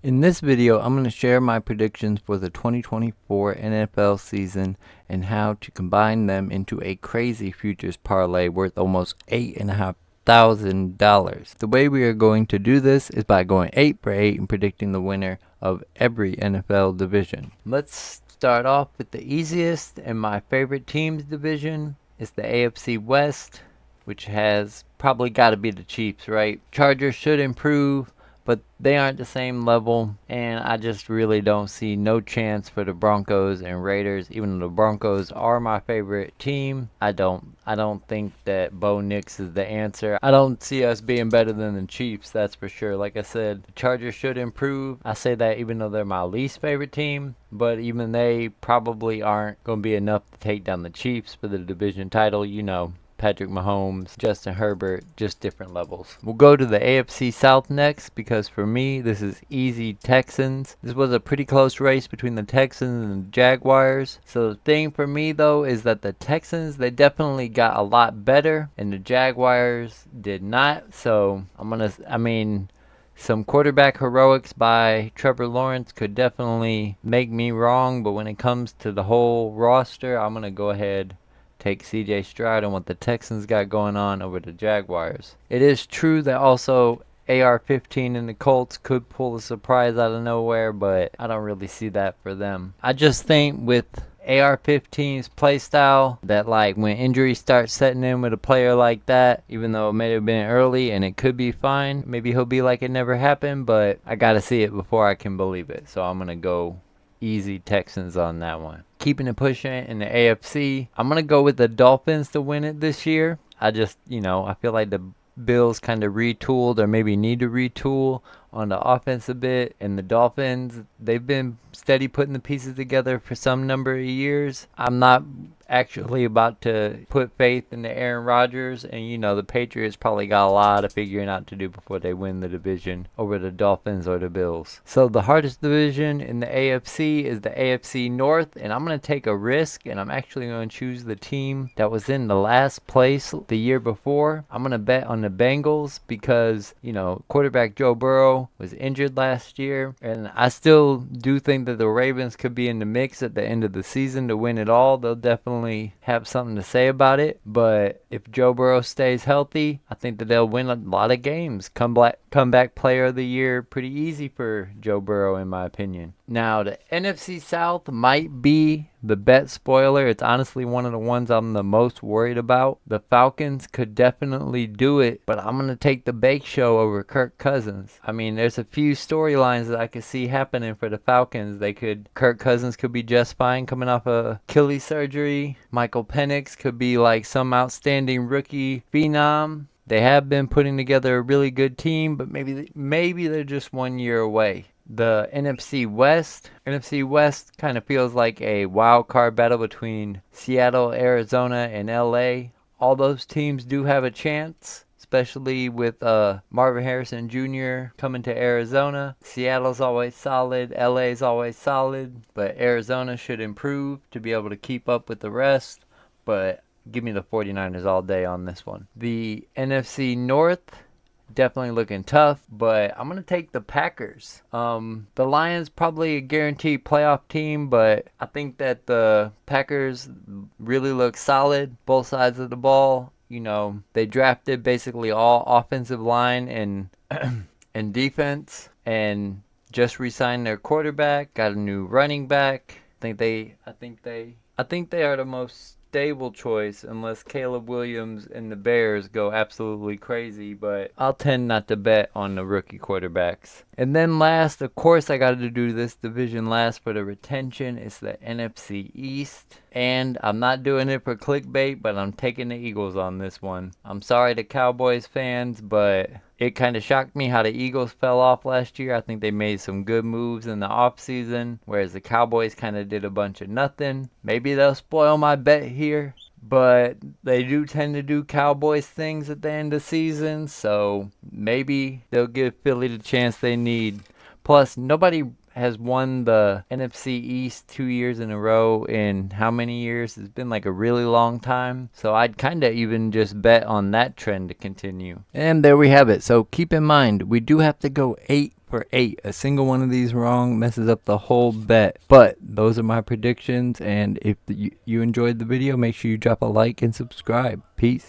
In this video, I'm going to share my predictions for the 2024 NFL season and how to combine them into a crazy futures parlay worth almost $8,500. The way we are going to do this is by going 8 for 8 and predicting the winner of every NFL division. Let's start off with the easiest and my favorite team's division. It's the AFC West, which has probably got to be the Chiefs, right? Chargers should improve, but they aren't the same level, and I just really don't see no chance for the Broncos and Raiders. Even though the Broncos are my favorite team, I don't think that Bo Nix is the answer. I don't see us being better than the Chiefs, that's for sure. Like I said, the Chargers should improve. I say that even though they're my least favorite team, but even they probably aren't going to be enough to take down the Chiefs for the division title, Patrick Mahomes, Justin Herbert, just different levels. We'll go to the AFC South next because for me, this is easy Texans. This was a pretty close race between the Texans and the Jaguars. So the thing for me though is that the Texans, they definitely got a lot better and the Jaguars did not. So some quarterback heroics by Trevor Lawrence could definitely make me wrong, but when it comes to the whole roster, I'm going to go ahead take CJ Stroud and what the Texans got going on over the Jaguars. It is true that also AR-15 and the Colts could pull a surprise out of nowhere, but I don't really see that for them. I just think with AR-15's play style that like when injuries start setting in with a player like that, even though it may have been early and it could be fine, maybe he'll be like it never happened, but I gotta see it before I can believe it. So I'm gonna go easy Texans on that one. Keeping it pushing in the AFC, I'm going to go with the Dolphins to win it this year. I feel like the Bills kind of retooled or maybe need to retool on the offense a bit. And the Dolphins, they've been steady putting the pieces together for some number of years. I'm not actually about to put faith in the Aaron Rodgers, and the Patriots probably got a lot of figuring out to do before they win the division over the Dolphins or the Bills. So the hardest division in the AFC is the AFC North, and I'm going to take a risk, and I'm actually going to choose the team that was in the last place the year before. I'm going to bet on the Bengals because, quarterback Joe Burrow was injured last year, and I still do think that the Ravens could be in the mix at the end of the season to win it all. They'll definitely have something to say about it, but if Joe Burrow stays healthy, I think that they'll win a lot of games. Comeback player of the year, pretty easy for Joe Burrow in my opinion. Now the NFC South might be the bet spoiler. It's honestly one of the ones I'm the most worried about. The Falcons could definitely do it, but I'm going to take the Bake Show over Kirk Cousins. I mean, there's a few storylines that I could see happening for the Falcons. Kirk Cousins could be just fine coming off a Achilles surgery. Michael Penix could be like some outstanding rookie phenom. They have been putting together a really good team, but maybe they're just 1 year away. The NFC West kind of feels like a wild card battle between Seattle, Arizona, and LA. All those teams do have a chance, especially with Marvin Harrison Jr. coming to Arizona. Seattle's always solid, LA's always solid, but Arizona should improve to be able to keep up with the rest. But give me the 49ers all day on this one. The NFC North, definitely looking tough, but I'm going to take the Packers. The Lions probably a guaranteed playoff team, but I think that the Packers really look solid, both sides of the ball. They drafted basically all offensive line and and defense and just re-signed their quarterback, got a new running back. I think they are the most stable choice unless Caleb Williams and the Bears go absolutely crazy, but I'll tend not to bet on the rookie quarterbacks. And then last, of course, I got to do this division last for the retention. It's the NFC East. And I'm not doing it for clickbait, but I'm taking the Eagles on this one. I'm sorry to Cowboys fans, but it kind of shocked me how the Eagles fell off last year. I think they made some good moves in the offseason, whereas the Cowboys kind of did a bunch of nothing. Maybe they'll spoil my bet here, but they do tend to do Cowboys things at the end of the season, so maybe they'll give Philly the chance they need. Plus, nobody has won the NFC East 2 years in a row in how many years? It's been like a really long time. So I'd kind of even just bet on that trend to continue. And there we have it. So keep in mind, we do have to go 8 for for 8. A single one of these wrong messes up the whole bet. But those are my predictions, and if you enjoyed the video, make sure you drop a like and subscribe. Peace.